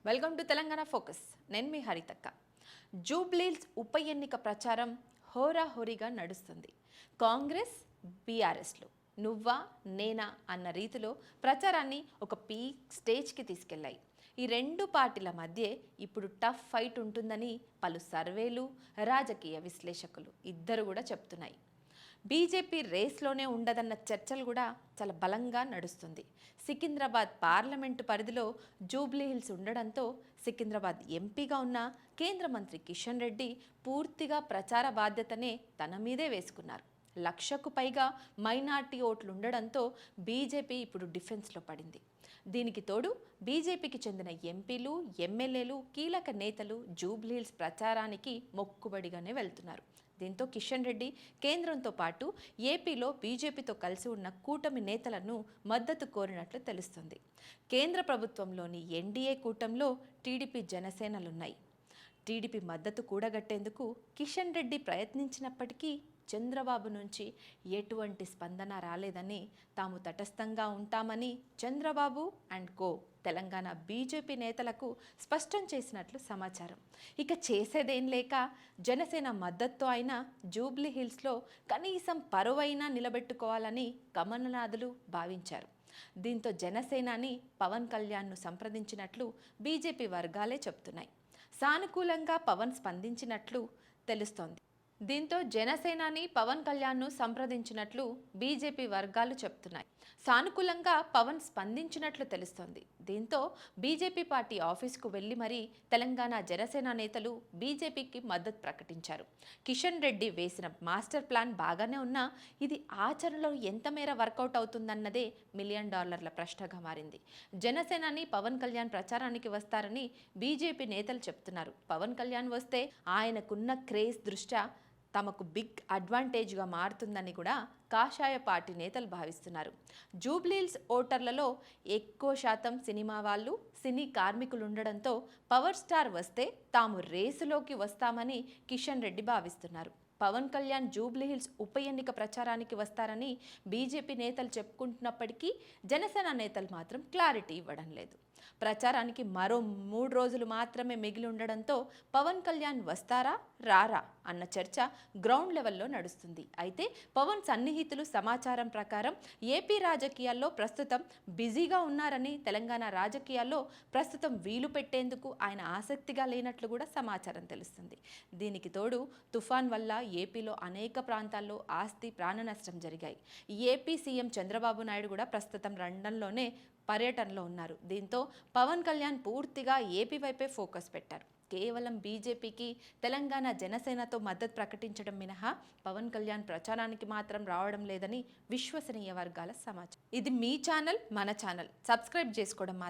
Welcome to Telangana focus. నేను మీ హరితక్క. జూబ్లీహిల్స్ ఉప ఎన్నిక ప్రచారం హోరాహోరీగా నడుస్తుంది. కాంగ్రెస్ బీఆర్ఎస్లు నువ్వా నేనా అన్న రీతిలో ప్రచారాన్ని ఒక పీక్ స్టేజ్కి తీసుకెళ్లాయి. ఈ రెండు పార్టీల మధ్య ఇప్పుడు టఫ్ ఫైట్ ఉంటుందని పలు సర్వేలు, రాజకీయ విశ్లేషకులు ఇద్దరు కూడా చెప్తున్నాయి. బీజేపీ రేస్లోనే ఉండదన్న చర్చలు కూడా చాలా బలంగా నడుస్తుంది. సికింద్రాబాద్ పార్లమెంటు పరిధిలో జూబ్లీహిల్స్ ఉండడంతో సికింద్రాబాద్ ఎంపీగా ఉన్న కేంద్ర మంత్రి కిషన్ రెడ్డి పూర్తిగా ప్రచార బాధ్యతనే తన మీదే వేసుకున్నారు. 1,00,000కు పైగా మైనార్టీ ఓట్లు ఉండడంతో బీజేపీ ఇప్పుడు డిఫెన్స్లో పడింది. దీనికి తోడు బీజేపీకి చెందిన ఎంపీలు, ఎమ్మెల్యేలు, కీలక నేతలు జూబ్లీహిల్స్ ప్రచారానికి మొక్కుబడిగానే వెళ్తున్నారు. దీంతో కిషన్ రెడ్డి కేంద్రంతో పాటు ఏపీలో బీజేపీతో కలిసి ఉన్న కూటమి నేతలను మద్దతు కోరినట్లు తెలుస్తుంది. కేంద్ర ప్రభుత్వంలోని ఎన్డీఏ కూటమిలో టీడీపీ, జనసేనలున్నాయి. టీడీపీ మద్దతు కూడగట్టేందుకు కిషన్ రెడ్డి ప్రయత్నించినప్పటికీ చంద్రబాబు నుంచి ఎటువంటి స్పందన రాలేదని, తాము తటస్థంగా ఉంటామని Chandrababu and co Telangana BJP నేతలకు స్పష్టం చేసినట్లు సమాచారం. ఇక చేసేదేం లేక జనసేన మద్దతుతో అయినా జూబ్లీహిల్స్లో కనీసం పరువైనా నిలబెట్టుకోవాలని కమలనాథులు భావించారు. దీంతో జనసేనాని పవన్ కళ్యాణ్ను సంప్రదించినట్లు బీజేపీ వర్గాలే చెప్తున్నాయి. సానుకూలంగా పవన్ స్పందించినట్లు తెలుస్తోంది. దీంతో జనసేనాని పవన్ కళ్యాణ్ను సంప్రదించినట్లు బీజేపీ వర్గాలు చెప్తున్నాయి. సానుకూలంగా పవన్ స్పందించినట్లు తెలుస్తోంది. దీంతో బీజేపీ పార్టీ ఆఫీసుకు వెళ్లి మరీ తెలంగాణ జనసేన నేతలు బీజేపీకి మద్దతు ప్రకటించారు. కిషన్ రెడ్డి వేసిన మాస్టర్ ప్లాన్ బాగానే ఉన్నా ఇది ఆచరణలో ఎంత మేర వర్కౌట్ అవుతుందన్నదే $1 మిలియన్ ప్రశ్నగా మారింది. జనసేనాని పవన్ కళ్యాణ్ ప్రచారానికి వస్తారని బీజేపీ నేతలు చెప్తున్నారు. పవన్ కళ్యాణ్ వస్తే ఆయనకున్న క్రేజ్ దృష్ట్యా తమకు బిగ్ అడ్వాంటేజ్గా మారుతుందని కూడా కాషాయ పార్టీ నేతలు భావిస్తున్నారు. జూబ్లీహిల్స్ ఓటర్లలో ఎక్కువ శాతం సినిమా వాళ్ళు, సినీ కార్మికులు ఉండడంతో పవర్ స్టార్ వస్తే తాము రేసులోకి వస్తామని కిషన్ రెడ్డి భావిస్తున్నారు. పవన్ కళ్యాణ్ జూబ్లీహిల్స్ ఉప ఎన్నిక ప్రచారానికి వస్తారని బీజేపీ నేతలు చెప్పుకుంటున్నప్పటికీ జనసేన నేతలు మాత్రం క్లారిటీ ఇవ్వడం లేదు. ప్రచారానికి మరో 3 రోజులు మాత్రమే మిగిలి ఉండడంతో పవన్ కళ్యాణ్ వస్తారా రారా అన్న చర్చ గ్రౌండ్ లెవెల్లో నడుస్తుంది. అయితే పవన్ సన్నిహితులు సమాచారం ప్రకారం ఏపీ రాజకీయాల్లో ప్రస్తుతం బిజీగా ఉన్నారని, తెలంగాణ రాజకీయాల్లో ప్రస్తుతం వీలు పెట్టేందుకు ఆయన ఆసక్తిగా లేనట్లు కూడా సమాచారం తెలుస్తుంది. దీనికి తోడు తుఫాన్ వల్ల ఏపీలో అనేక ప్రాంతాల్లో ఆస్తి, ప్రాణ నష్టం జరిగాయి. ఏపీ సీఎం చంద్రబాబు నాయుడు కూడా ప్రస్తుతం లండన్లోనే పర్యటనలో ఉన్నారు. దీంతో పవన్ కళ్యాణ్ పూర్తిగా ఏపీ వైపే ఫోకస్ పెట్టారు. కేవలం బీజేపీకి తెలంగాణ జనసేనతో మద్దతు ప్రకటించడం మినహా పవన్ కళ్యాణ్ ప్రచారానికి మాత్రం రావడం లేదని విశ్వసనీయ వర్గాల సమాచారం. ఇది మీ ఛానల్, మన ఛానల్. సబ్స్క్రైబ్ చేసుకోవడం మాత్రం